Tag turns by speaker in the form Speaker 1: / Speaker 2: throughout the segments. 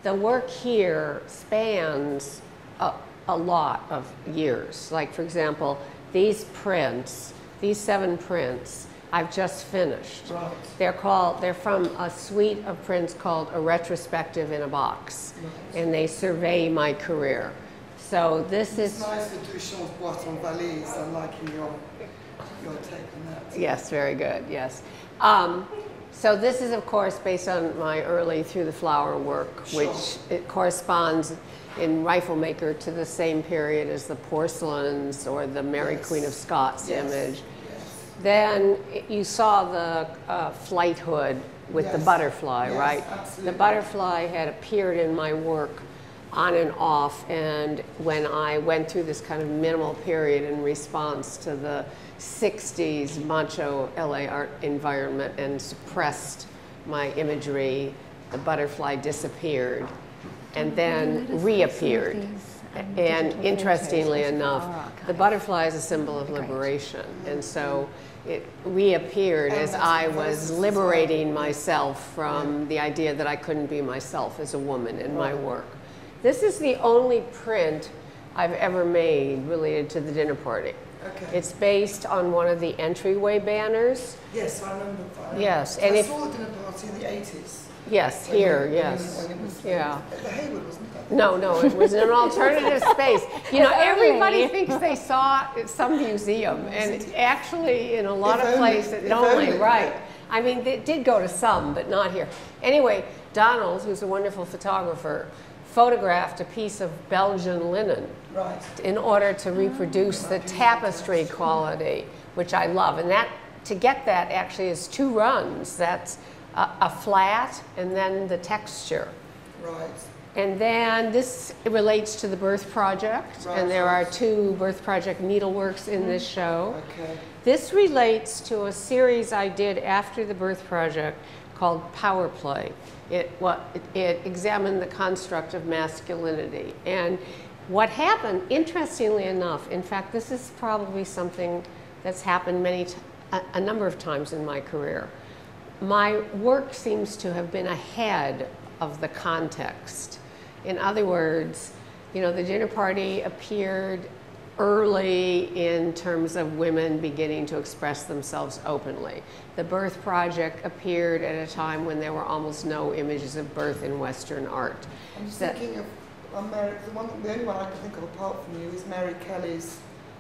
Speaker 1: the work here spans a lot of years. Like, for example, these prints, these 7 prints, I've just finished.
Speaker 2: Right.
Speaker 1: They're from a suite of prints called A Retrospective in a Box. Right. And they survey my career. So this is...
Speaker 2: It's nice to do Champs Boiton Valise. I'm liking your take on that.
Speaker 1: Yes, very good, yes. So this is, of course, based on my early Through the Flower work,
Speaker 2: Sure.
Speaker 1: which it corresponds in Rifle Maker to the same period as the porcelains or the Mary
Speaker 2: Yes.
Speaker 1: Queen of Scots
Speaker 2: Yes.
Speaker 1: image.
Speaker 2: Yes.
Speaker 1: Then you saw the flight hood with the
Speaker 2: Yes.
Speaker 1: butterfly,
Speaker 2: Yes,
Speaker 1: right?
Speaker 2: absolutely.
Speaker 1: The butterfly had appeared in my work on and off, and when I went through this kind of minimal period in response to the 60s macho LA art environment and suppressed my imagery, the butterfly disappeared and then reappeared. And interestingly enough, the butterfly is a symbol of liberation. And so it reappeared as I was liberating myself from the idea that I couldn't be myself as a woman in my work. This is the only print I've ever made related to the dinner party.
Speaker 2: Okay.
Speaker 1: It's based on one of the entryway banners.
Speaker 2: Yes, I remember that.
Speaker 1: Yes,
Speaker 2: and I saw the dinner party in the 80s.
Speaker 1: Yes, here, yes.
Speaker 2: When it was,
Speaker 1: yeah.
Speaker 2: At the Hayward, wasn't it?
Speaker 1: No, it was an alternative space. You know, everybody thinks they saw some museum, and actually in a lot of places, right. I mean, they did go to some, but not here. Anyway, Donald, who's a wonderful photographer, photographed a piece of Belgian linen in order to reproduce the tapestry quality, which I love. And that, to get that actually is 2 runs. That's a flat and then the texture.
Speaker 2: Right.
Speaker 1: And then this relates to the Birth Project, and there are 2 Birth Project needleworks in this show.
Speaker 2: Okay.
Speaker 1: This relates to a series I did after the Birth Project called Power Play. It examined the construct of masculinity. And what happened, interestingly enough, in fact, this is probably something that's happened a number of times in my career. My work seems to have been ahead of the context. In other words, you know, the dinner party appeared early in terms of women beginning to express themselves openly. The Birth Project appeared at a time when there were almost no images of birth in Western art.
Speaker 2: I'm just thinking of the only one I can think of apart from you is Mary Kelly's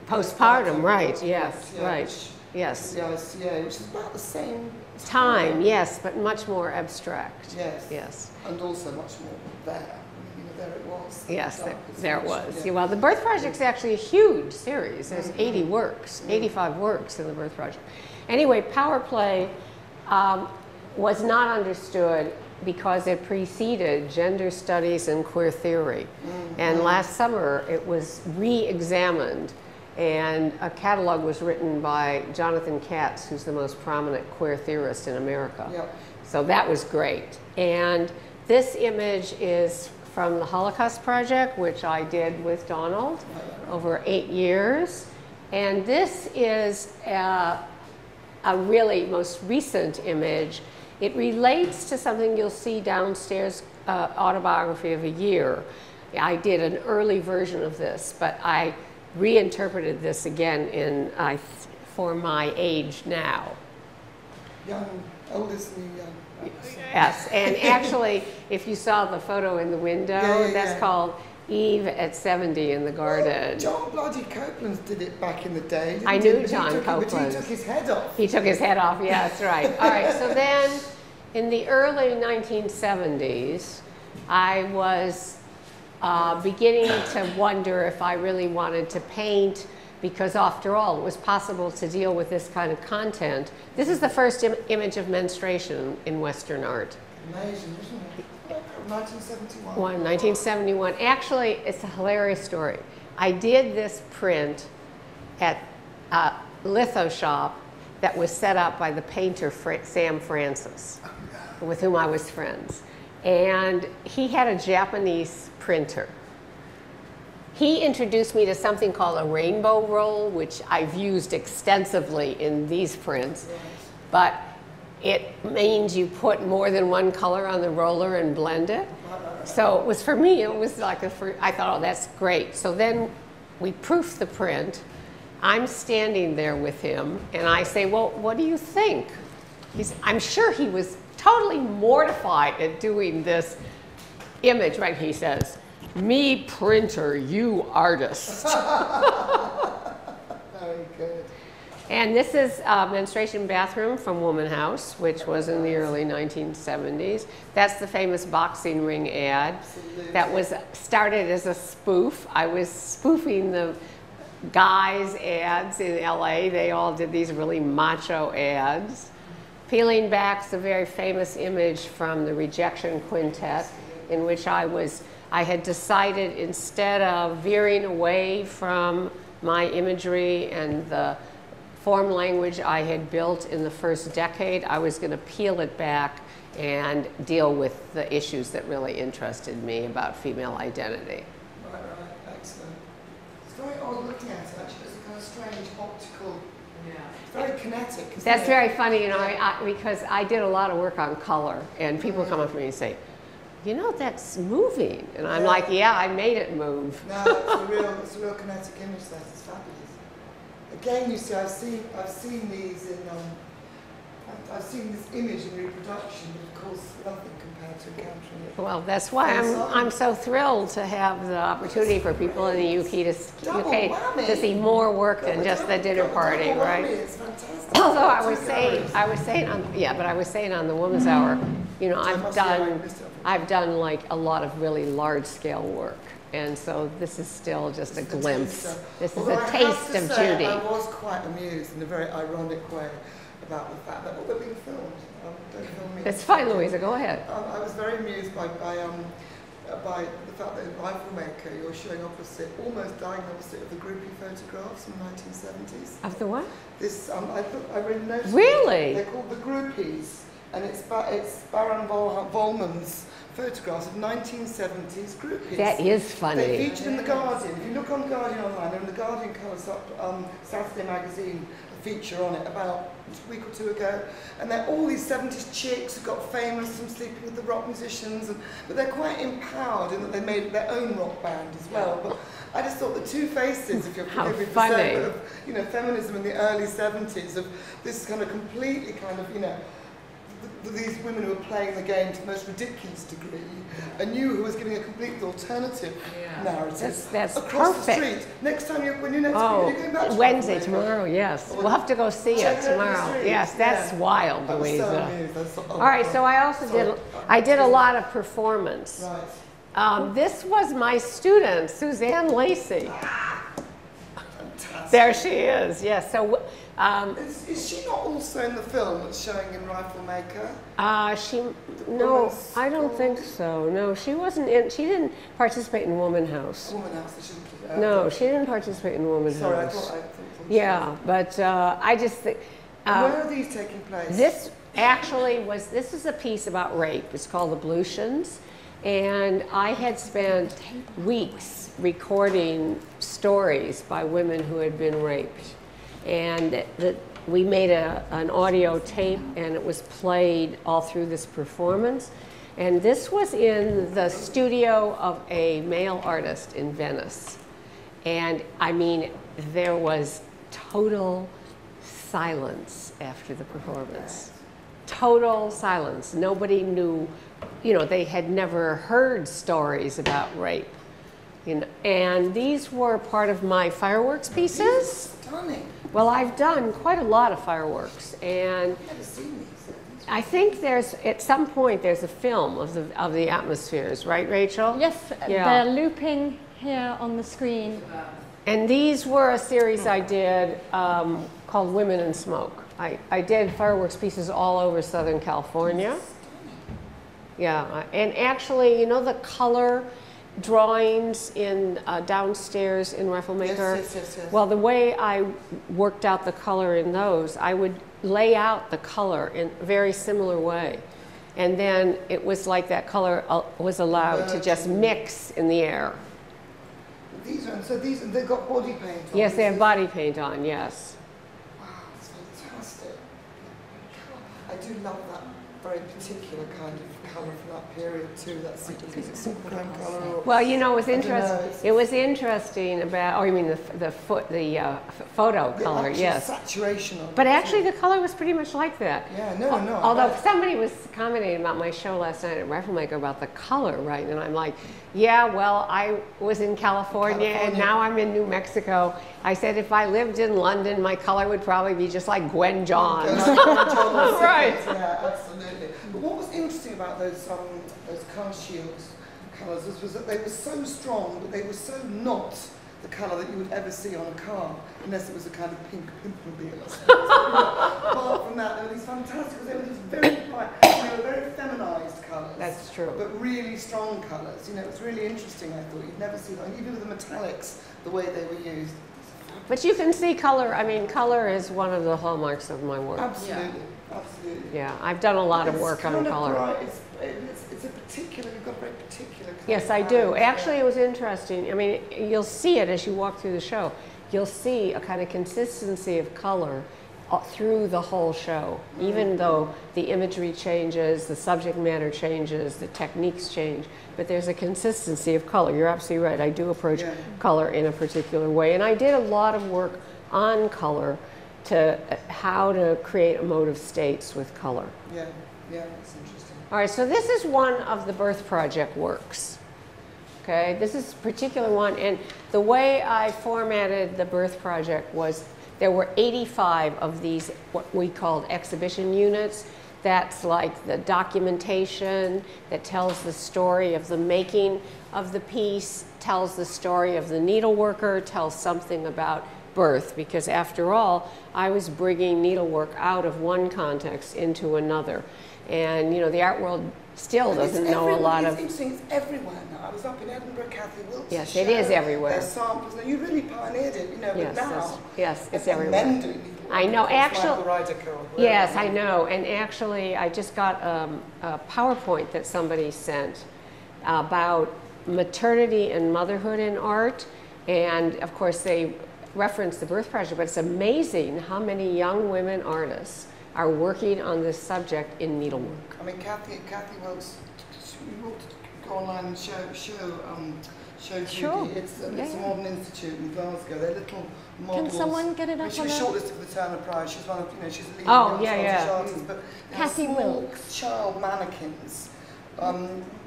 Speaker 1: Postpartum, right, yes, right, yes.
Speaker 2: Yeah, which is about the same
Speaker 1: time, yes, but much more abstract.
Speaker 2: Yes.
Speaker 1: Yes.
Speaker 2: And also much more there. There it was.
Speaker 1: Yes, there it was. Yeah. Well, the Birth Project is actually a huge series. There's 80 works, 85 works in the Birth Project. Anyway, Power Play was not understood because it preceded gender studies and queer theory. And last summer it was re-examined, and a catalog was written by Jonathan Katz, who's the most prominent queer theorist in America.
Speaker 2: Yep.
Speaker 1: So that was great. And this image is from the Holocaust Project, which I did with Donald over 8 years. And this is a really most recent image. It relates to something you'll see downstairs, Autobiography of a Year. I did an early version of this, but I reinterpreted this again for my age now.
Speaker 2: Young, old is new young.
Speaker 1: Yes, and actually, if you saw the photo in the window, that's called Eve at 70 in the garden.
Speaker 2: John bloody Copeland did it back in the day.
Speaker 1: I knew John Copeland.
Speaker 2: But he took his head off.
Speaker 1: He took his head off, yeah, that's right. All right, so then in the early 1970s, I was beginning to wonder if I really wanted to paint, because after all, it was possible to deal with this kind of content. This is the first image of menstruation in Western art.
Speaker 2: Amazing, isn't it? 1971.
Speaker 1: 1971. Actually, it's a hilarious story. I did this print at a litho shop that was set up by the painter Sam Francis, with whom I was friends. And he had a Japanese printer. He introduced me to something called a rainbow roll, which I've used extensively in these prints.
Speaker 2: Yes.
Speaker 1: But it means you put more than one color on the roller and blend it. So it was, for me, it was like I thought, oh, that's great. So then we proofed the print. I'm standing there with him, and I say, well, what do you think? I'm sure he was totally mortified at doing this image, right? He says, me printer, you artist.
Speaker 2: Very good.
Speaker 1: And this is a menstruation bathroom from Woman House, which was in the early 1970s. That's the famous boxing ring ad.
Speaker 2: Absolutely.
Speaker 1: That was started as a spoof. I was spoofing the guys' ads in LA. They all did these really macho ads. Peeling Back's a very famous image from the Rejection Quintet, in which I had decided, instead of veering away from my imagery and the form language I had built in the first decade, I was going to peel it back and deal with the issues that really interested me about female identity.
Speaker 2: Right, excellent. It's very odd looking at it, actually. It's a kind of strange optical, it's very kinetic.
Speaker 1: That's very funny, you know, because I did a lot of work on color, and people come up to me and say, you know, that's moving. And I'm like, yeah, I made it move.
Speaker 2: No, it's a real kinetic image there. It's fabulous. Again, you see, I've seen these in, I've seen this image in reproduction, but of course, nothing compared to encountering it.
Speaker 1: Well, that's why I'm so thrilled to have the opportunity for people in the UK to see more work than just the dinner party, right?
Speaker 2: It's fantastic.
Speaker 1: Although I was saying on the Woman's Hour, you know, I've done like a lot of really large scale work. And so this is still just a glimpse. This is a taste of Judy.
Speaker 2: I was quite amused in a very ironic way about the fact that, they're being filmed. Don't film me.
Speaker 1: It's fine, Louisa, go ahead.
Speaker 2: I was very amused by the fact that in Rifle Maker you're showing opposite, almost dying opposite of the groupie photographs from the 1970s.
Speaker 1: Of the what?
Speaker 2: This, I really noticed.
Speaker 1: Really?
Speaker 2: They're called the groupies, and it's Baron Volman's photographs of 1970s groupies.
Speaker 1: That is funny.
Speaker 2: They featured in The Guardian. If you look on Guardian online, they're in The Guardian covers up Saturday magazine, a feature on it about a week or two ago. And they're all these 70s chicks who got famous from sleeping with the rock musicians, but they're quite empowered in that they made their own rock band as well. But I just thought the two faces, if you're forgiving me for saying, of, you know, feminism in the early 70s, of this kind of completely kind of, you know, these women who were playing the game to the most ridiculous degree, and you who was giving a completely alternative narrative.
Speaker 1: That's
Speaker 2: across
Speaker 1: perfect.
Speaker 2: the street. Next time you're going back to
Speaker 1: Wednesday, tomorrow, yes. We'll have to go see it tomorrow. Yes, that's wild, Louisa. All right, so I also did a lot of performance.
Speaker 2: Right.
Speaker 1: This was my student, Suzanne Lacey.
Speaker 2: Fantastic.
Speaker 1: There she is, yes. So,
Speaker 2: is she not also in the film that's showing in Rifle Maker?
Speaker 1: No, I don't think so. No, she wasn't in. She didn't participate in Woman House.
Speaker 2: Woman House.
Speaker 1: No, she didn't participate in Woman House.
Speaker 2: Sorry, I thought
Speaker 1: yeah, but I just think.
Speaker 2: Where are these taking place?
Speaker 1: This actually was. This is a piece about rape. It's called Ablutions, and I had spent weeks recording stories by women who had been raped. And we made an audio tape, and it was played all through this performance. And this was in the studio of a male artist in Venice. And I mean, there was total silence after the performance. Total silence. Nobody knew, you know, they had never heard stories about rape. You know, and these were part of my fireworks pieces.
Speaker 2: Stunning.
Speaker 1: Well, I've done quite a lot of fireworks, and
Speaker 2: I've never seen these.
Speaker 1: I think at some point there's a film of the atmospheres, right, Rachel?
Speaker 3: Yes,
Speaker 1: yeah.
Speaker 3: They're looping here on the screen.
Speaker 1: And these were a series I did called Women in Smoke. I did fireworks pieces all over Southern California. Yeah, and actually, you know, the color drawings in downstairs in Rifle Maker.
Speaker 2: Yes.
Speaker 1: Well, the way I worked out the color in those, I would lay out the color in a very similar way. And then it was like that color was allowed to just mix in the air.
Speaker 2: They've got body paint on.
Speaker 1: Yes, they have body paint on, yes.
Speaker 2: Wow, it's fantastic. I do love that very particular kind of colour from that period too. That's is it simple tone colour? Or,
Speaker 1: well, you know, it was interesting. It was interesting about. Oh, you mean the photo color? Yes.
Speaker 2: Saturation of
Speaker 1: but
Speaker 2: it
Speaker 1: actually,
Speaker 2: too.
Speaker 1: the color was pretty much like that.
Speaker 2: Yeah, no.
Speaker 1: Although
Speaker 2: right.
Speaker 1: somebody was commenting about my show last night at Rifle Maker about the color, right? And I'm like, yeah, well, I was in California and now I'm in New Mexico. I said if I lived in London, my color would probably be just like Gwen Johns. Right.
Speaker 2: Yeah, absolutely. But what was interesting about those car shields colours was that they were so strong, but they were so not the colour that you would ever see on a car, unless it was a kind of pink pimpmobile or something. Apart from that, there were these fantastic, they were these very bright, they were very feminised colours.
Speaker 1: That's true.
Speaker 2: But really strong colours. You know, it was really interesting, I thought. You'd never see that, even with the metallics, the way they were used.
Speaker 1: But you can see color. I mean, color is one of the hallmarks of my work.
Speaker 2: Absolutely, absolutely.
Speaker 1: Yeah, I've done a lot of work on color.
Speaker 2: Bright. It's a particular, you've got a very particular color.
Speaker 1: Yes, I do. Actually, it was interesting. I mean, you'll see it as you walk through the show. You'll see a kind of consistency of color through the whole show, even though the imagery changes, the subject matter changes, the techniques change, but there's a consistency of color. You're absolutely right. I do approach color in a particular way, and I did a lot of work on color to how to create emotive states with color.
Speaker 2: Yeah, that's interesting.
Speaker 1: All right, so this is one of the Birth Project works. Okay, this is a particular one, and the way I formatted the Birth Project was there were 85 of these, what we called exhibition units. That's like the documentation that tells the story of the making of the piece, tells the story of the needleworker, tells something about birth, because after all, I was bringing needlework out of one context into another. And you know, the art world still doesn't know a lot of...
Speaker 2: It's interesting, it's everywhere now. I was up in Edinburgh, Kathy Wilkes'
Speaker 1: Yes, it is everywhere.
Speaker 2: Their samples, and you really pioneered it, you know,
Speaker 1: Yes,
Speaker 2: but now...
Speaker 1: yes, it's
Speaker 2: and
Speaker 1: everywhere.
Speaker 2: men doing needlework.
Speaker 1: I know, actually... Yes, I
Speaker 2: know.
Speaker 1: know, and actually I just got a PowerPoint that somebody sent about maternity and motherhood in art, and of course they reference the Birth Project, but it's amazing how many young women artists are working on this subject in needlework.
Speaker 2: I mean, Kathy Wilkes, we ought to go online and show Judy.
Speaker 1: Sure.
Speaker 2: It's a modern institute in Glasgow. They're little models.
Speaker 3: Can someone get it up
Speaker 2: She
Speaker 3: on
Speaker 2: was
Speaker 3: the...
Speaker 2: shortlisted for the Turner Prize. She's one of, you know, she's a leading artist. But
Speaker 3: Kathy Wilkes.
Speaker 2: Child mannequins.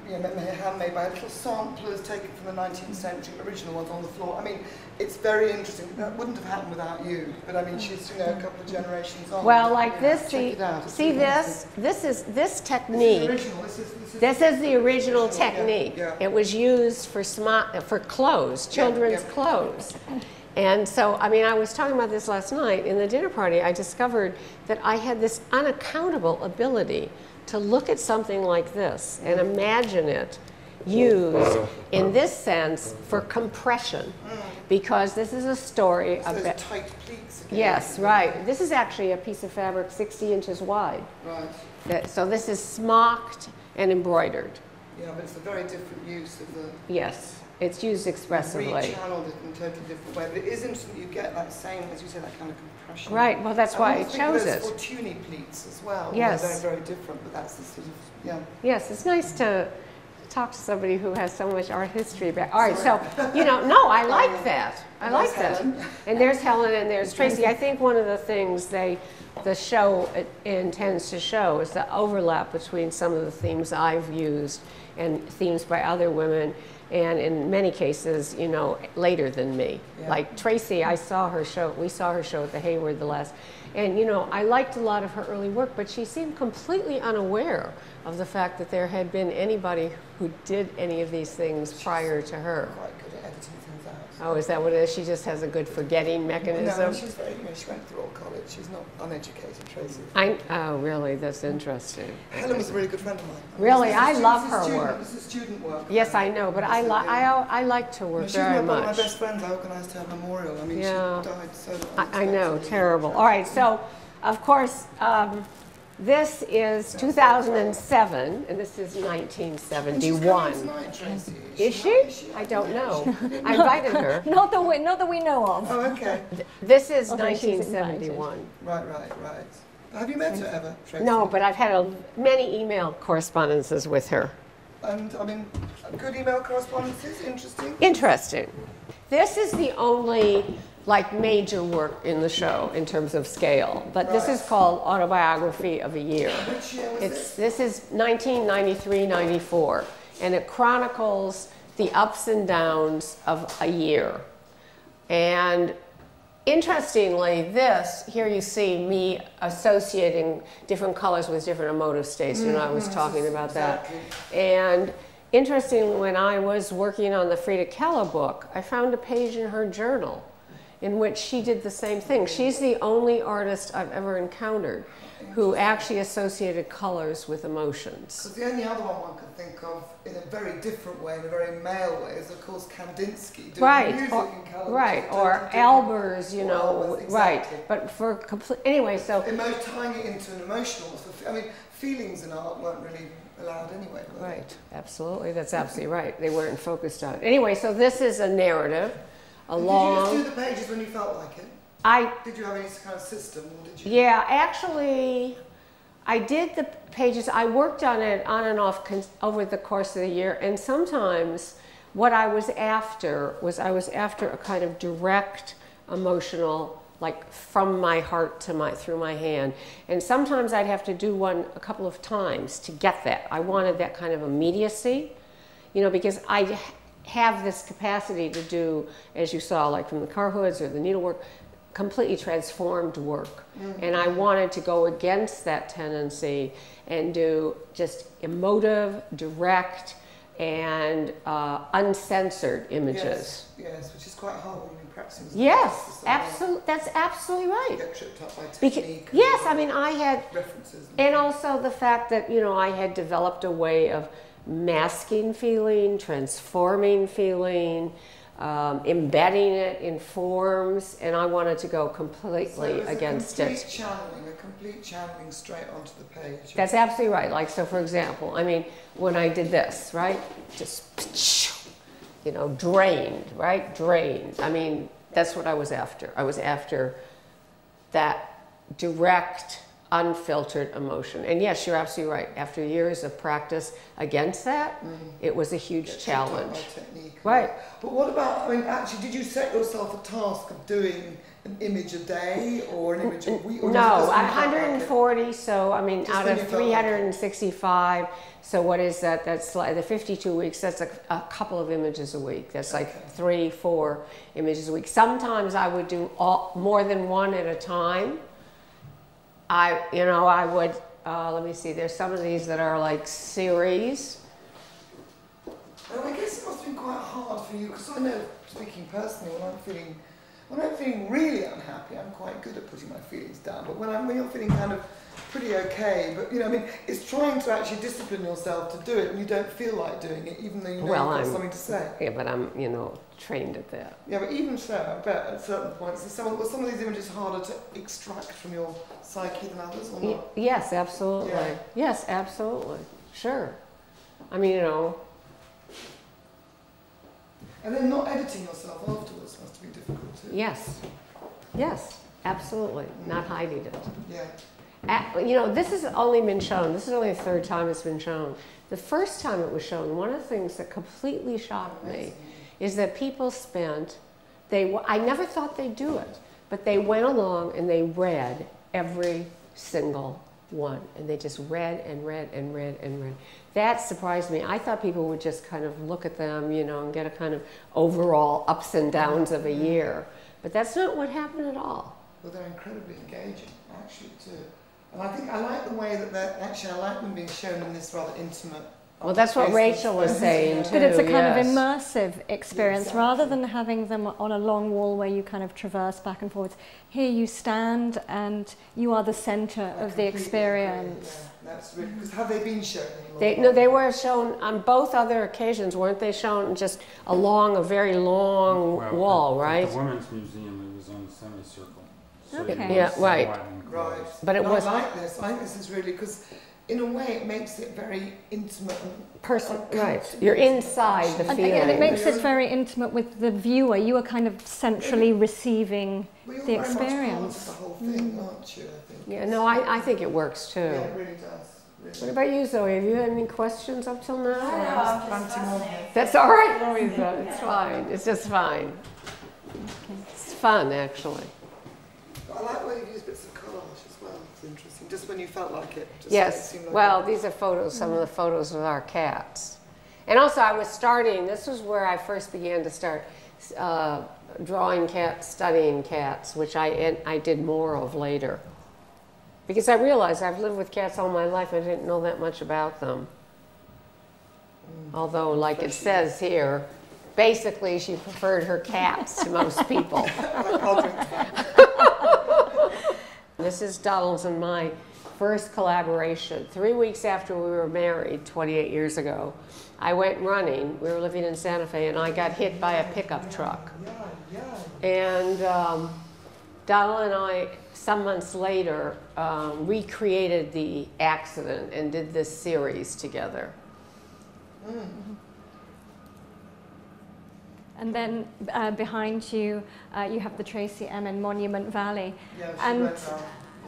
Speaker 2: You know, handmade by little samplers taken from the 19th century, original ones on the floor. I mean, it's very interesting. That wouldn't have happened without you. But I mean, she's, you know, a couple of generations on.
Speaker 1: Well, like this,
Speaker 2: see
Speaker 1: this technique. This is the original technique.
Speaker 2: Yeah.
Speaker 1: It was used for clothes, children's clothes. And so, I mean, I was talking about this last night in the dinner party. I discovered that I had this unaccountable ability to look at something like this and imagine it used in this sense for compression, because this is a story about
Speaker 2: tight pleats again.
Speaker 1: Yes, right. This is actually a piece of fabric 60 inches wide.
Speaker 2: Right.
Speaker 1: So this is smocked and embroidered.
Speaker 2: Yeah, but it's a very different use of the...
Speaker 1: Yes, it's used expressively.
Speaker 2: Rechanneled it in a totally different way. But it is interesting that you get that same, as you say, that kind of compression.
Speaker 1: Right, well that's why I chose it.
Speaker 2: Or tuny pleats as well.
Speaker 1: Yes.
Speaker 2: They're very different, but that's the sort of, yeah.
Speaker 1: Yes, it's nice to talk to somebody who has so much art history back. All right, so, you know, no, I like that. I like that. And there's Helen and there's Tracy. I think one of the things the show intends to show is the overlap between some of the themes I've used and themes by other women, and in many cases, you know, later than me.
Speaker 2: Yeah.
Speaker 1: Like Tracy, I saw her show, we saw her show at the Hayward the last, and you know, I liked a lot of her early work, but she seemed completely unaware of the fact that there had been anybody who did any of these things prior to her.
Speaker 2: Quite good at editing things out.
Speaker 1: Oh, is that what it is? She just has a good forgetting mechanism?
Speaker 2: No, she's very, you know, she went through all college. She's not uneducated, Tracy.
Speaker 1: Oh, really? That's interesting.
Speaker 2: Helen was a really good friend of mine.
Speaker 1: Really? I love her work.
Speaker 2: This is student work.
Speaker 1: Yes, I know, but I liked her work very much.
Speaker 2: She's one of my best friends. I organised her memorial. I mean, she died so...
Speaker 1: I know, terrible. All right, so, of course, this is 2007, and this is 1971. Is she? I don't know. I invited her.
Speaker 3: Not that we know of.
Speaker 2: Oh, okay.
Speaker 1: This is
Speaker 3: Although she's
Speaker 1: 1971.
Speaker 2: Right. Have you met her ever, Tracy?
Speaker 1: No, but I've had many email correspondences with her.
Speaker 2: And, I mean, good email correspondences, interesting?
Speaker 1: Interesting. This is the only like major work in the show in terms of scale, but this is called Autobiography of a Year.
Speaker 2: Which year was
Speaker 1: This is 1993-94, and it chronicles the ups and downs of a year. And interestingly, here you see me associating different colors with different emotive states. You know, I was talking about that. And interestingly, when I was working on the Frida Kahlo book, I found a page in her journal in which she did the same thing. She's the only artist I've ever encountered who actually associated colors with emotions.
Speaker 2: Because the only other one could think of in a very different way, in a very male way, is of course Kandinsky doing music in colour.
Speaker 1: Right, or Albers, you know,
Speaker 2: exactly.
Speaker 1: right. But for complete, anyway, so.
Speaker 2: Tying it into an emotional, I mean, feelings in art weren't really allowed anyway.
Speaker 1: Right, absolutely, that's absolutely right. They weren't focused on it. Anyway, so this is a narrative,
Speaker 2: Did you just do the pages when you felt like it? Did you have any kind of system, or did you?
Speaker 1: Yeah, actually, I did the pages. I worked on it on and off over the course of the year, and sometimes what I was after was a kind of direct emotional, like from my heart to through my hand. And sometimes I'd have to do one a couple of times to get that. I wanted that kind of immediacy, you know, because I have this capacity to do, as you saw, like from the car hoods or the needlework, completely transformed work. And I wanted to go against that tendency and do just emotive, direct, and uncensored images.
Speaker 2: Yes, which is quite hard when you're practicing.
Speaker 1: Yes, absolutely. That's absolutely right.
Speaker 2: You get tripped up by technique.
Speaker 1: Yes, I mean, I had
Speaker 2: references.
Speaker 1: And also the fact that, you know, I had developed a way of masking feeling, transforming feeling, embedding it in forms, and I wanted to go completely against it.
Speaker 2: A complete channeling straight onto the page.
Speaker 1: That's absolutely right. Like, so for example, I mean, when I did this, right, just, you know, drained, right, drained. I mean, that's what I was after. I was after that direct, unfiltered emotion. And yes, you're absolutely right. After years of practice against that, it was a huge challenge. Right.
Speaker 2: But what about, I mean, actually, did you set yourself a task of doing an image a day or an image a week?
Speaker 1: No, 140, so I mean, out of 365, so what is that? That's like the 52 weeks, that's a couple of images a week. That's like 3-4 images a week. Sometimes I would do more than one at a time. I would, let me see, there's some of these that are like series.
Speaker 2: Well, I guess it must have been quite hard for you, because I know, speaking personally, when I'm feeling really unhappy, I'm quite good at putting my feelings down. But when you're feeling kind of pretty okay, but you know, I mean, it's trying to actually discipline yourself to do it when you don't feel like doing it, even though you know you've got something to say.
Speaker 1: Yeah, but I'm, you know, trained at that.
Speaker 2: Yeah, but even so, I bet at certain points, some of these images harder to extract from your psyche than others, or not?
Speaker 1: Yes, absolutely. Yeah. Yes, absolutely. Sure. I mean, you know.
Speaker 2: And then not editing yourself afterwards must be difficult too.
Speaker 1: Yes. Yes, absolutely. Not hiding it.
Speaker 2: Yeah.
Speaker 1: You know, this has only been shown. This is only the third time it's been shown. The first time it was shown, one of the things that completely shocked me is that people I never thought they'd do it, but they went along and they read every single one. And they just read and read and read and read. That surprised me. I thought people would just kind of look at them, you know, and get a kind of overall ups and downs of a year. But that's not what happened at all.
Speaker 2: Well, they're incredibly engaging, actually, too. And I think I like the way that I like them being shown in this rather intimate.
Speaker 1: Well, that's what Rachel was saying too.
Speaker 3: But it's a kind of immersive experience, rather than having them on a long wall where you kind of traverse back and forwards. Here you stand and you are the centre of the experience.
Speaker 2: Yeah, that's really, because have they been shown?
Speaker 1: They were shown on both other occasions, weren't they? Shown just along a very long wall, right?
Speaker 4: At the Women's Museum, it was on a semicircle. So
Speaker 3: Okay.
Speaker 1: Yeah, right.
Speaker 2: Right.
Speaker 1: But it was.
Speaker 2: I like this. I think this is really, because in a way, it makes it very intimate and
Speaker 1: Right. You're inside the feeling.
Speaker 3: And it makes it very intimate with the viewer. You are kind of centrally receiving the experience.
Speaker 2: The whole thing, aren't you? I think.
Speaker 1: Yeah, no, I think it works too.
Speaker 2: Yeah, it really does. Really.
Speaker 1: What about you, Zoe? Have you had any questions up till now?
Speaker 2: No,
Speaker 1: That's all right, Louisa. It's fine. It's just fine. It's fun, actually.
Speaker 2: I like where you've used bits of collage as well. It's interesting. Just when you felt like it. Just
Speaker 1: Yes.
Speaker 2: Like
Speaker 1: Well, these are photos, some of the photos of our cats. And also, I was starting, this was where I first began to start drawing cats, studying cats, which I did more of later. Because I realized I've lived with cats all my life, I didn't know that much about them. Although, like it says here, basically she preferred her cats to most people. This is Donald's and my first collaboration. 3 weeks after we were married, 28 years ago, I went running. We were living in Santa Fe, and I got hit by a pickup truck. And Donald and I, some months later, recreated the accident and did this series together.
Speaker 3: And then behind you, you have the Tracy M in Monument Valley,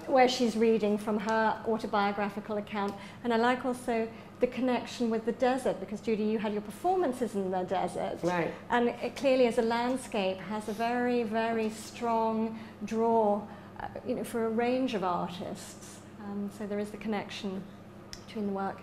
Speaker 3: where she's reading from her autobiographical account. And I like also the connection with the desert, because Judy, you had your performances in the desert.
Speaker 1: Right.
Speaker 3: And it clearly, as a landscape, has a very, very strong draw, for a range of artists. So there is the connection between the work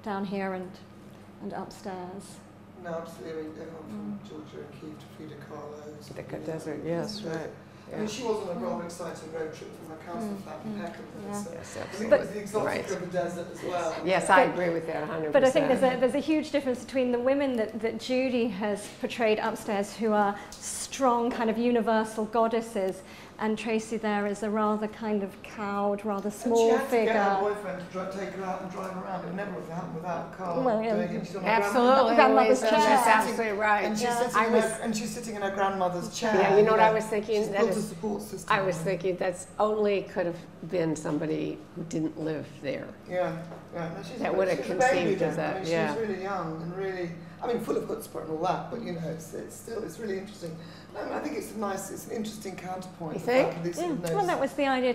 Speaker 3: down here and upstairs.
Speaker 2: No, absolutely. From Georgia and Kiev to Frida Kahlo.
Speaker 1: The desert, yes, right.
Speaker 2: I mean, she was on a rather exciting road trip from her council flat in Peckham.
Speaker 3: Yeah.
Speaker 2: So
Speaker 1: Yes,
Speaker 2: I think
Speaker 1: absolutely.
Speaker 2: it was the exotic of the desert as well.
Speaker 1: Yes, I agree with that 100%.
Speaker 3: But I think there's a huge difference between the women that Judy has portrayed upstairs, who are strong, kind of universal goddesses, and Tracy there is a rather kind of cowed, rather small
Speaker 2: and she
Speaker 3: figure.
Speaker 2: had to get her boyfriend to take her out and drive around. It would never have happened without a car.
Speaker 3: Well, yeah.
Speaker 2: Doing it. She's on her
Speaker 1: Absolutely,
Speaker 3: grandmother's
Speaker 1: Louisa,
Speaker 3: chair.
Speaker 1: that's absolutely right.
Speaker 2: And she's sitting in her grandmother's chair.
Speaker 1: Yeah, you know what I was thinking?
Speaker 2: She's
Speaker 1: That
Speaker 2: built a
Speaker 1: is,
Speaker 2: support system.
Speaker 1: I was thinking that's only could have been somebody who didn't live there.
Speaker 2: Yeah, yeah. No, she's
Speaker 1: That would have
Speaker 2: she's a baby
Speaker 1: conceived
Speaker 2: then.
Speaker 1: of that,
Speaker 2: I mean,
Speaker 1: yeah.
Speaker 2: She was really young and really, I mean, full of chutzpah and all that, but you know, it's really interesting. I think it's an interesting counterpoint.
Speaker 1: You think?
Speaker 3: Well, that was the idea,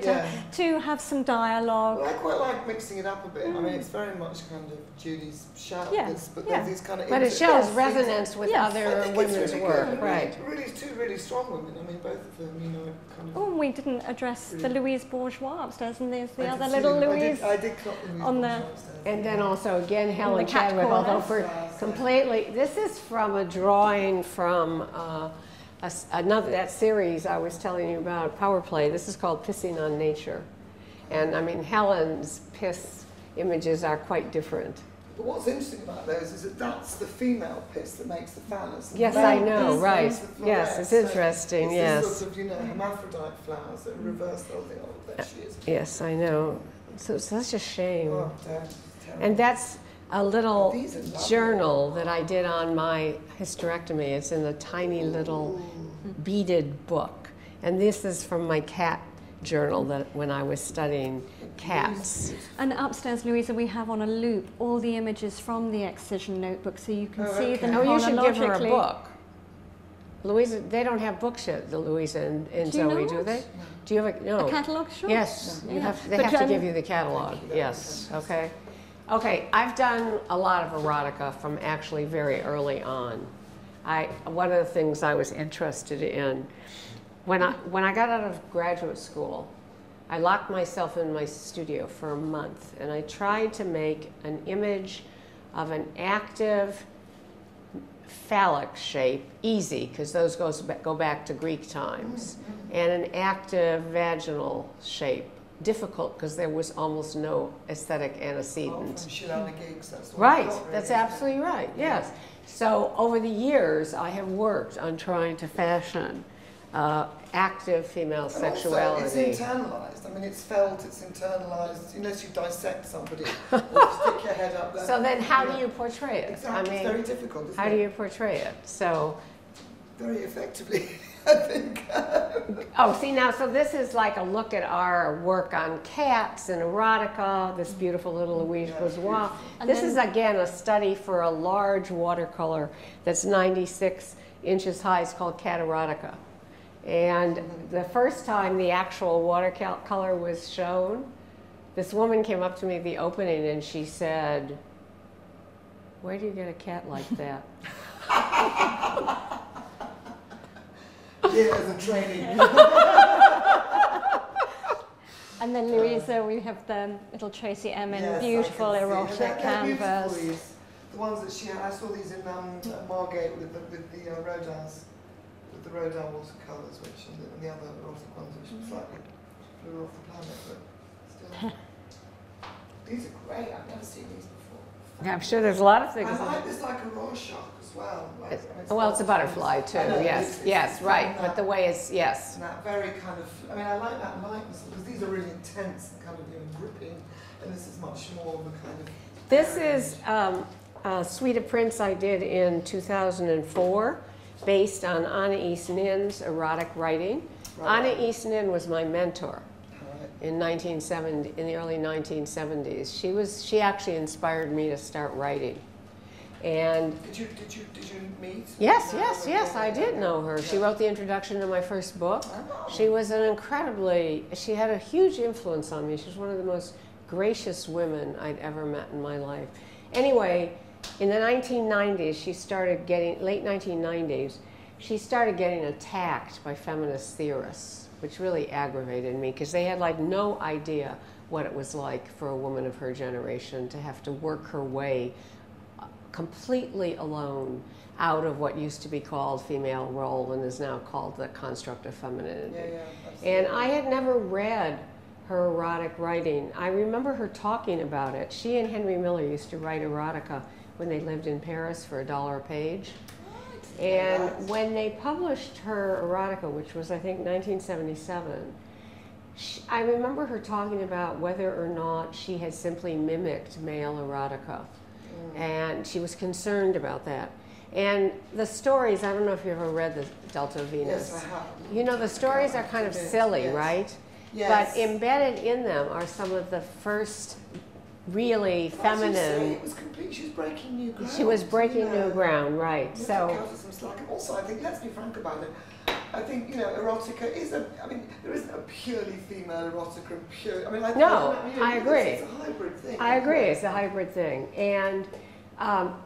Speaker 3: to have some dialogue.
Speaker 2: Well, I quite like mixing it up a bit. I mean, it's very much kind of Judy's shout, but there's these kind of...
Speaker 1: But it shows resonance with other women's
Speaker 2: really
Speaker 1: work,
Speaker 2: good.
Speaker 1: right.
Speaker 2: Really, two really strong women. I mean, both of them, you know, kind of...
Speaker 3: Oh, we didn't address the Louise Bourgeois upstairs, and there's the
Speaker 2: I
Speaker 3: other
Speaker 2: did
Speaker 3: little
Speaker 2: see-
Speaker 3: Louise.
Speaker 2: I did clock Louise
Speaker 3: on the-
Speaker 2: Bourgeois upstairs.
Speaker 1: And then also, again, Helen
Speaker 3: the cat
Speaker 1: Chadwick,
Speaker 3: corner.
Speaker 1: although for completely... This is from a drawing from that series I was telling you about, Power Play. This is called Pissing on Nature. And, I mean, Helen's piss images are quite different.
Speaker 2: But what's interesting about those is that that's the female piss that makes the phallus. And
Speaker 1: Yes,
Speaker 2: the male
Speaker 1: I know,
Speaker 2: piss
Speaker 1: right.
Speaker 2: makes the florets.
Speaker 1: Yes, it's interesting,
Speaker 2: it's
Speaker 1: yes.
Speaker 2: This sort of, you know, hermaphrodite flowers that reverse the whole thing. Oh, there she is.
Speaker 1: Yes, I know. So it's such a shame.
Speaker 2: Oh, damn. Terrible.
Speaker 1: And that's a little
Speaker 2: These are lovely.
Speaker 1: journal that I did on my hysterectomy. It's in a tiny little beaded book. And this is from my cat journal that when I was studying cats.
Speaker 3: And upstairs, Louisa, we have on a loop all the images from the excision notebook, so you can see them
Speaker 1: Oh, you should give her a
Speaker 3: chronologically.
Speaker 1: book. Louisa, they don't have books yet, the Louisa and
Speaker 3: Do you
Speaker 1: Zoe,
Speaker 3: not?
Speaker 1: do they? Do you have a
Speaker 3: A catalogue, sure.
Speaker 1: Yes,
Speaker 3: Yeah.
Speaker 1: you have, they
Speaker 3: But
Speaker 1: have to give you the catalog, yes, okay. Okay, I've done a lot of erotica from actually very early on. One of the things I was interested in, when I got out of graduate school, I locked myself in my studio for a month and I tried to make an image of an active phallic shape, easy, because those go back to Greek times, and an active vaginal shape, difficult because there was almost no aesthetic antecedent.
Speaker 2: From shit out of gigs, that's what
Speaker 1: Right,
Speaker 2: I got,
Speaker 1: that's
Speaker 2: really.
Speaker 1: absolutely right, yes. So over the years, I have worked on trying to fashion active female
Speaker 2: And
Speaker 1: sexuality.
Speaker 2: also, it's internalized. I mean, it's felt, it's internalized, unless you dissect somebody or stick your head up there.
Speaker 1: So then how do you portray it?
Speaker 2: Exactly,
Speaker 1: I mean,
Speaker 2: it's very difficult, isn't
Speaker 1: how
Speaker 2: it?
Speaker 1: do you portray it? So,
Speaker 2: Very effectively. I think.
Speaker 1: Oh, see now, so this is like a look at our work on cats and erotica, this beautiful little Louise Bourgeois. This is again a study for a large watercolor that's 96 inches high. It's called Cat Erotica. And the first time the actual watercolor was shown, this woman came up to me at the opening and she said, "Where do you get a cat like that?"
Speaker 2: Yeah, as a training.
Speaker 3: And then Louisa, we have the little Tracy Emin, beautiful erotic canvas.
Speaker 2: The ones that she had, I saw these in Margate with the Rodins, with the Rodin watercolours, which and the other erotic ones, which slightly flew off the planet, but still. These are great. I've never seen these before.
Speaker 1: Yeah, I'm sure there's a lot of things.
Speaker 2: I like this like a Rorschach as well. Like,
Speaker 1: well, it's a butterfly too. Yes, yes, right. But the way it's
Speaker 2: and that very kind of. I mean, I like that lightness because these are really intense and kind of gripping, and this is much more of a kind of.
Speaker 1: This is a suite of prints I did in 2004, based on Anna East Nin's erotic writing. Right. Anna East Nin was my mentor. In the early 1970s. She actually inspired me to start writing. And
Speaker 2: did you meet?
Speaker 1: Yes, I did know her. She wrote the introduction to my first book. She was she had a huge influence on me. She was one of the most gracious women I'd ever met in my life. Anyway, in the 1990s, late 1990s, she started getting attacked by feminist theorists, which really aggravated me because they had like no idea what it was like for a woman of her generation to have to work her way completely alone out of what used to be called female role and is now called the construct of femininity. And I had never read her erotic writing. I remember her talking about it. She and Henry Miller used to write erotica when they lived in Paris for $1 a page. And when they published her erotica, which was I think 1977, I remember her talking about whether or not she had simply mimicked male erotica. And she was concerned about that. And the stories, I don't know if you ever read the Delta Venus.
Speaker 2: Yes, I have.
Speaker 1: You know, the stories are kind of silly, right?
Speaker 2: Yes.
Speaker 1: But embedded in them are some of the first really feminine.
Speaker 2: It was complete. She was breaking new ground.
Speaker 1: She was breaking new ground, right? So.
Speaker 2: Also, I think let's be frank about it. I think erotica is there isn't a purely female erotica and pure. I
Speaker 1: agree.
Speaker 2: It's a hybrid thing.
Speaker 1: I agree. It's a hybrid thing. And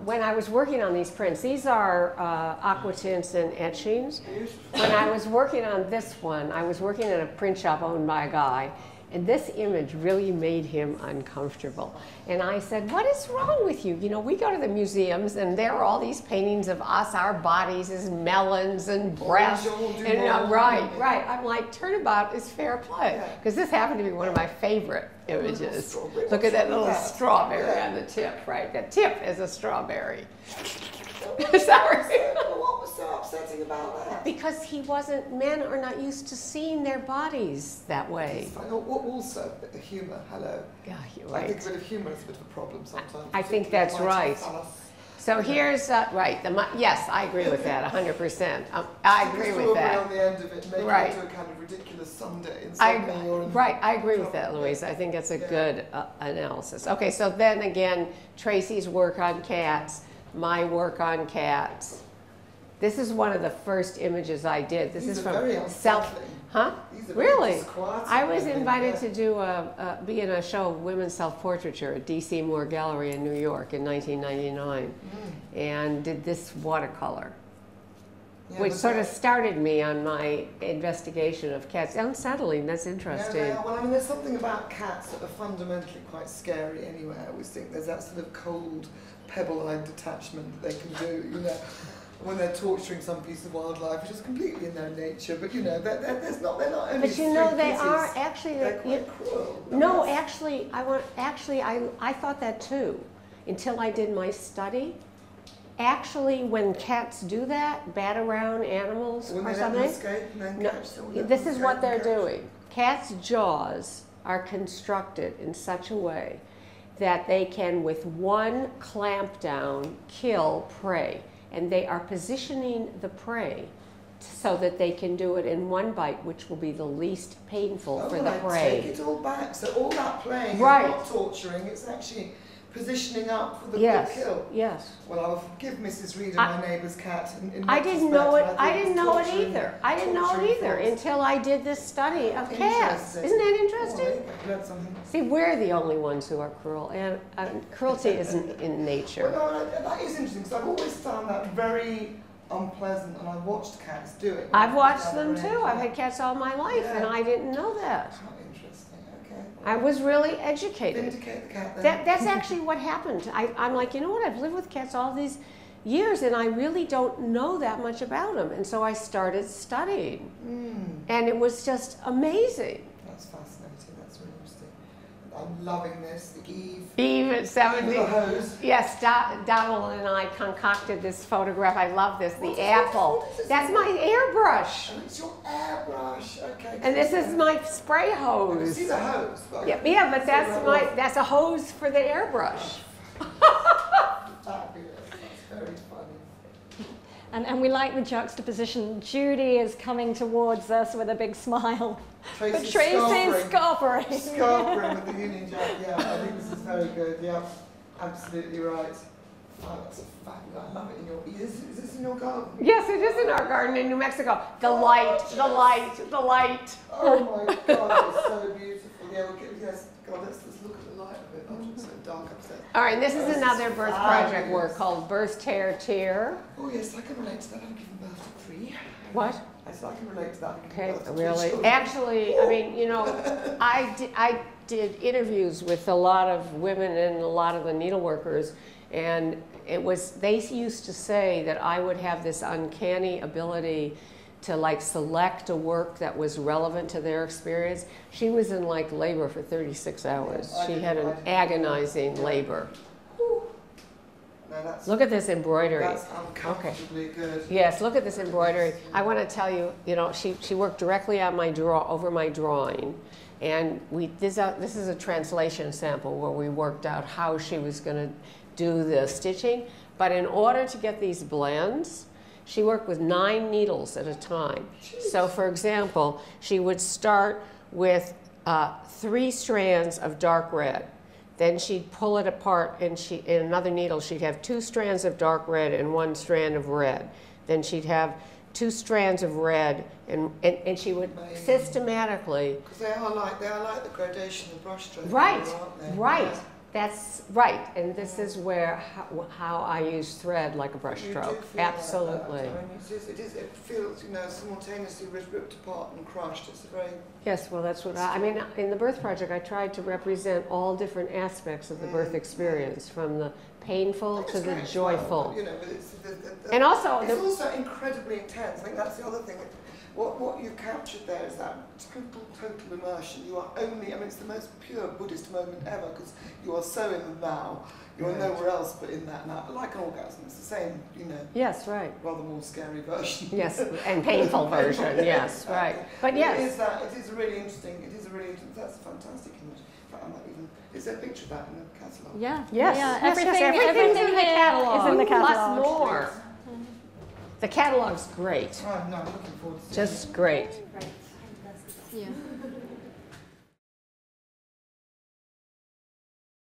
Speaker 1: when I was working on these prints, these are aqua tints and etchings. When I was working on this one, I was working at a print shop owned by a guy. And this image really made him uncomfortable. And I said, "What is wrong with you? You know, we go to the museums and there are all these paintings of us, our bodies as melons and breasts." And right. I'm like, turnabout is fair play. Because this happened to be one of my favorite images. Look at that little strawberry on the tip, right? The tip is a strawberry. Sorry.
Speaker 2: What was so upsetting about that?
Speaker 1: Because men are not used to seeing their bodies that way.
Speaker 2: Also, the humour, hello.
Speaker 1: Yeah, you're right.
Speaker 2: I think a bit of humour is a bit of a problem sometimes.
Speaker 1: I think that's right. So here's, yes, I agree with that, 100%. I agree with that.
Speaker 2: On the end of it, make it into a kind of ridiculous Sunday.
Speaker 1: I agree with that, Louise. I think that's a good analysis. Okay, so then again, Tracy's work on cats, my work on cats. This is one of the first images I did. This is from Really? I was invited to be in a show of women's self-portraiture at D.C. Moore Gallery in New York in 1999, and did this watercolor, which sort of started me on my investigation of cats. Unsettling, that's interesting.
Speaker 2: Well, there's something about cats that are fundamentally quite scary anyway. I always think there's that sort of cold, pebble-eyed detachment that they can do, when they're torturing some piece of wildlife, which is completely in their nature. But they're not only.
Speaker 1: But they are actually.
Speaker 2: They're quite cruel.
Speaker 1: No, actually, I thought that too, until I did my study. Actually, when cats do that, bat around animals or something, this is what they're doing. Cats' jaws are constructed in such a way that they can, with one clamp down, kill prey. And they are positioning the prey so that they can do it in one bite, which will be the least painful for the
Speaker 2: right,
Speaker 1: prey.
Speaker 2: take it all back. So all that playing
Speaker 1: Right.
Speaker 2: is not torturing, it's actually positioning up for the
Speaker 1: Yes,
Speaker 2: quick kill.
Speaker 1: yes.
Speaker 2: Well, I'll forgive Mrs. Reader, my neighbour's cat. In
Speaker 1: I
Speaker 2: that
Speaker 1: didn't know it.
Speaker 2: respect, but
Speaker 1: I
Speaker 2: think
Speaker 1: didn't
Speaker 2: it's
Speaker 1: know it
Speaker 2: torturing-
Speaker 1: either. I didn't know it
Speaker 2: torturing
Speaker 1: either
Speaker 2: thoughts.
Speaker 1: until I did this study of cats.
Speaker 2: Interesting.
Speaker 1: Isn't that
Speaker 2: Oh, there
Speaker 1: interesting?
Speaker 2: you go. Learned something.
Speaker 1: See, we're the only ones who are cruel, and cruelty isn't in nature.
Speaker 2: Well, no, that is interesting because I've always found that very unpleasant, and I've watched cats do it.
Speaker 1: I've watched them too. I've had cats all my life, and
Speaker 2: Yeah.
Speaker 1: I didn't know that.
Speaker 2: How interesting. Okay.
Speaker 1: I was really educated.
Speaker 2: Vindicate the cat then.
Speaker 1: That's actually what happened. I'm like, you know what? I've lived with cats all these years, and I really don't know that much about them. And so I started studying, and it was just amazing.
Speaker 2: That's fascinating. That's really interesting. I'm loving this. The Eve.
Speaker 1: Eve at 70.
Speaker 2: With the hose.
Speaker 1: Yes, Donald and I concocted this photograph. I love this.
Speaker 2: What
Speaker 1: The
Speaker 2: is
Speaker 1: apple.
Speaker 2: this? What is this?
Speaker 1: That's my airbrush.
Speaker 2: And it's your airbrush. Okay.
Speaker 1: And this is my spray
Speaker 2: I can
Speaker 1: hose.
Speaker 2: see the hose. But
Speaker 1: Yeah, but that's a hose for the airbrush.
Speaker 2: Fabulous. That's very funny.
Speaker 3: And we like the juxtaposition. Judy is coming towards us with a big smile. But
Speaker 2: Tracy's
Speaker 3: Tracy's scarpering.
Speaker 2: Scarpering with the Union Jack. Yeah, I think this is very good. Yeah, absolutely right. Oh, that's fabulous. I love it in your. Is this in your garden?
Speaker 1: Yes, it is in our garden in New Mexico. The light, the light, the light.
Speaker 2: Oh my God, it's so beautiful. Yeah, yes. God, let's look at the light of it. Oh, it's so dark upstairs.
Speaker 1: All right, and this is another birth project work called Birth, Tear, Tear.
Speaker 2: Oh yes, I can relate to that. I'm giving birth to 3.
Speaker 1: What?
Speaker 2: I said I can relate to that. I'm giving
Speaker 1: Okay,
Speaker 2: birth to 3
Speaker 1: really?
Speaker 2: children.
Speaker 1: Actually, I mean, you know, I did interviews with a lot of women and a lot of the needleworkers, and they used to say that I would have this uncanny ability to like select a work that was relevant to their experience. She was in like labor for 36 hours.
Speaker 2: Yeah,
Speaker 1: She had an agonizing labor.
Speaker 2: No, that's,
Speaker 1: Look at this embroidery.
Speaker 2: that's uncomfortably good.
Speaker 1: Yes, look at this embroidery. I want to tell you, you know, she worked directly on my over my drawing, and this is a translation sample where we worked out how she was going to do the stitching. But in order to get these blends, she worked with 9 needles at a time. So, for example, she would start with 3 strands of dark red. Then she'd pull it apart, and in another needle, she'd have 2 strands of dark red and 1 strand of red. Then she'd have 2 strands of red, and she would systematically.
Speaker 2: Because they are like the gradation of brushstroke.
Speaker 1: Right,
Speaker 2: aren't they?
Speaker 1: right.
Speaker 2: Yeah.
Speaker 1: That's right, and this is where how I use thread like a brush
Speaker 2: You do
Speaker 1: stroke.
Speaker 2: feel like that.
Speaker 1: Absolutely.
Speaker 2: I mean, it feels, you know, simultaneously ripped apart and crushed. It's a very.
Speaker 1: Yes, well, that's what I mean. In the birth project, I tried to represent all different aspects of the birth experience, from the painful to the joyful.
Speaker 2: You know, but
Speaker 1: And also,
Speaker 2: it's also incredibly intense. I think that's the other thing. What you've captured there is that total immersion. You are only, I mean, it's the most pure Buddhist moment ever, because you are so in the now. You are nowhere else but in that now. Like an orgasm, it's the same, you know.
Speaker 1: Yes, right.
Speaker 2: Rather more scary version.
Speaker 1: Yes, and painful version. Yes, right. But yes,
Speaker 2: It is really interesting. It is a really interesting. That's a fantastic image. In fact, I might even. Is there a picture of that in the catalogue?
Speaker 3: Yeah.
Speaker 1: yes,
Speaker 3: Yeah.
Speaker 1: yes,
Speaker 3: Everything,
Speaker 1: everything's
Speaker 3: everything
Speaker 1: in the
Speaker 3: here
Speaker 1: catalog.
Speaker 3: is in the
Speaker 1: Plus
Speaker 3: catalog.
Speaker 1: more. The catalog's great.
Speaker 2: Oh, no, I'm looking forward to it.
Speaker 1: Just great.
Speaker 3: Yeah.